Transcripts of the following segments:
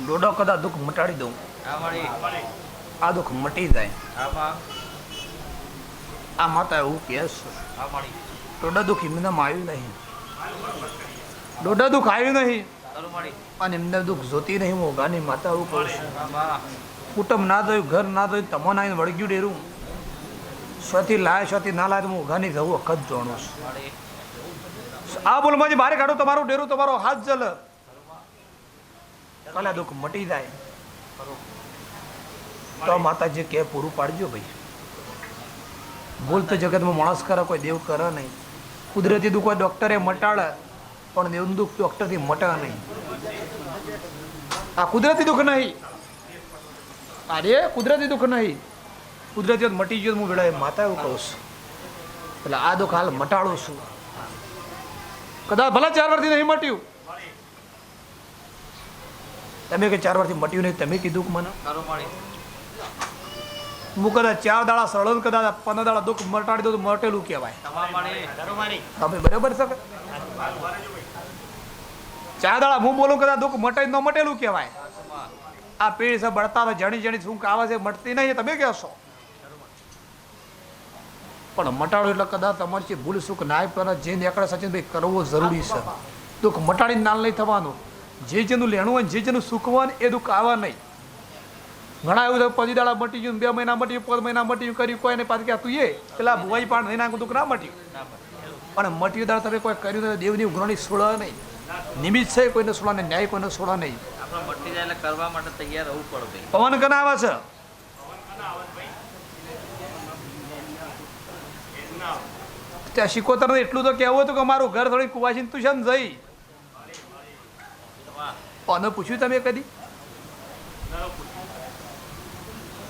ડોડો કદાચ દુઃખ મટાડી દઉં, આ દુઃખ મટી જાય. આ માતા એવું કહે છે. ડોડા દુઃખ એમનામાં આવ્યું નહીં, ડોડા દુઃખ આવ્યું નહીં અને એમને દુઃખ જોતી નહીં. હું ગાની માતા એવું કહું છું. કુટુંબ ના જોયું, ઘર ના જોયું, તમોને આવીને વળગ્યું ડેરું. સ્વથી લાય સ્વથી ના લાય તો હું ગાની જવું વખત જાણું છું. આ બોલમાંથી બહાર કાઢો તમારું ડેરું, તમારો હાથ જલ કાલે દુઃખ મટી જાય તો માતાજી કે પૂરું પાડજો ભાઈ. ભૂલ તો જગતમાં માણસ કરે, કોઈ દેવ કરે નહીં. કુદરતી દુઃખ કોઈ ડોક્ટરે મટાડે પણ દેવનું દુઃખ ડોક્ટરથી મટે નહીં. આ કુદરતી દુઃખ નહીં, અરે કુદરતી દુઃખ નહીં. કુદરતી મટી ગયો હું વેળાએ માતા એવું કહું છું. એટલે આ દુઃખ હાલ મટાડું છું. કદાચ ભલે 4 વર્ષથી નહીં મટ્યું, તમે કે 4 વર્ષથી મટ્યું નહીં, તમે કીધું કે મને હું કદાચ 4 દાડા સળન કદાચ 15 દાડા દુઃખ મટાડી દઉં તો મટેલું કહેવાય. તમે બરાબર છે? 4 દાડા હું બોલું કદાચ દુઃખ મટાડી ન મટેલું કહેવાય. આ પેઢી છે બળતા જણી જણી શું આવે છે, મટતી નહીં તમે કહેશો. પણ મટાડો એટલે કદાચ તમારી ભૂલ સુખ નાય પર જે નીકળે સચિનભાઈ કરવો જરૂરી છે. દુઃખ મટાડીને નાલ નહીં થવાનું. જે જેનું લેણું હોય, જે જેનું સુખવાનું એ દુઃખ આવવા નહીં. ઘણા એવું થયું 5 દાડા મટી ગયું, 2 મહિના મટ્યું, 5 મહિના મટ્યું કર્યું, કોઈ પાછી ક્યાં તું એ પેલા ભુવાઈ પાણ નહીં નાખું દુઃખ ના મટ્યું. પણ મટ્યું દાડા તમે કોઈ કર્યું નહીં, દેવની ઉઘરાણી સોડા નહીં. નિમિત્ત છે કોઈને સોડા નહીં, ન્યાય કોઈને સોડા નહીં. મટી જાય એટલે કરવા માટે તૈયાર રહેવું પડે. પવન કના આવે છે? ત્યાં શીખોતર એટલું તો કહેવું હતું કે મારું ઘર થોડી કુવાસી તું છે ને જઈ કોને પૂછ્યું તમે કદી?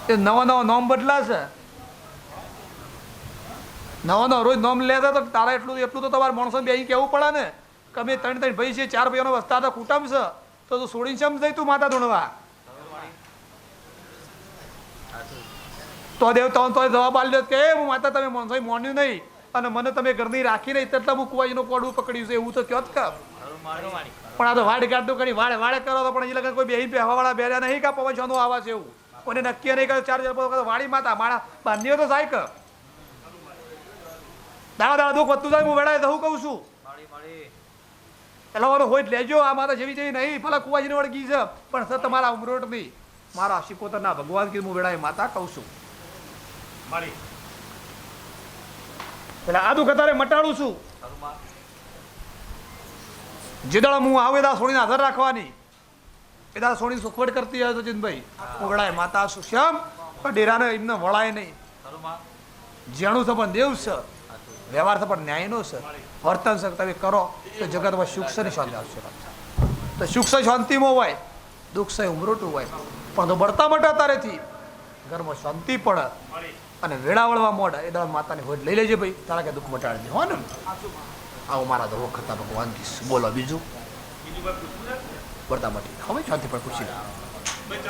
એ નવા નવા નોમ બદલાશે, નવા નવા રોજ નોમ લેતા તો તારા એટલું તો તમારે માણસો બે કહેવું પડે ને કે અમે 3 ભાઈ છે, 4 ભાઈઓનો વસ્તા હતા, કુટુંબ છે, તો તું છોડીને ચમ જઈ તું માતા ધૂણવા? તો દેવ તો જવાબ આલ્યો કે હું માતા તમે માણસો મોન્યું નહીં અને મને તમે ઘરની રાખી નહીં તેટલા હું કુવાજીનું કોડું પકડ્યું છે એવું તો કહો જ કર. પણ આ તો વાડ ગાડું કરી વાડે કરો તો પણ એ લગન કોઈ બેહી પહેવાવાળા બેર્યા નહીં કે પવન છોનું આવા છે એવું કોઈને નક્કી નહીં કરે. 4 વાડી માતા મારા બાંધીઓ તો સાયક દાડા દુઃખ વધતું જાય. હું વેળાએ હું કહું છું એટલે હોય લેજો. આ માતા જેવી જેવી નહીં, ભલે કુવાજીને વળગી છે પણ સર તમારા ઉમરોટ નહીં. મારા શિકોતરના ભગવાન કીધું હું વેળાએ માતા કહું છું. એટલે આ દુઃખ અત્યારે મટાડું છું. જે દાડા હું આવું એ દાડા સોણીને આધાર રાખવાની, એ દાડા સોની સુખવટ કરતી હોય સચિનભાઈ હું વેળાએ માતા છું. શ્યામ પણ ડેરાને એમને વળાય નહીં. જાણું છે પણ દેવ છે, વ્યવહાર છે પણ ન્યાયનો છે, વર્તન છે તમે કરો તો જગતમાં સુખ છે ને શાંતિ આવશે. તો સુખ છે શાંતિમાં હોય, દુઃખ છે ઉમરોટું હોય. પણ તો બળતા મટા તારેથી ઘરમાં શાંતિ પડે અને વેળા વળવા મોડે એ દાડા માતાની હોજ લઈ લેજે ભાઈ, તારા કે દુઃખ મટાડી દે હો ને. આવો મારા તો વખત ભગવાન બોલો બીજું બળતા મટી હવે શાંતિ પણ ખુશી.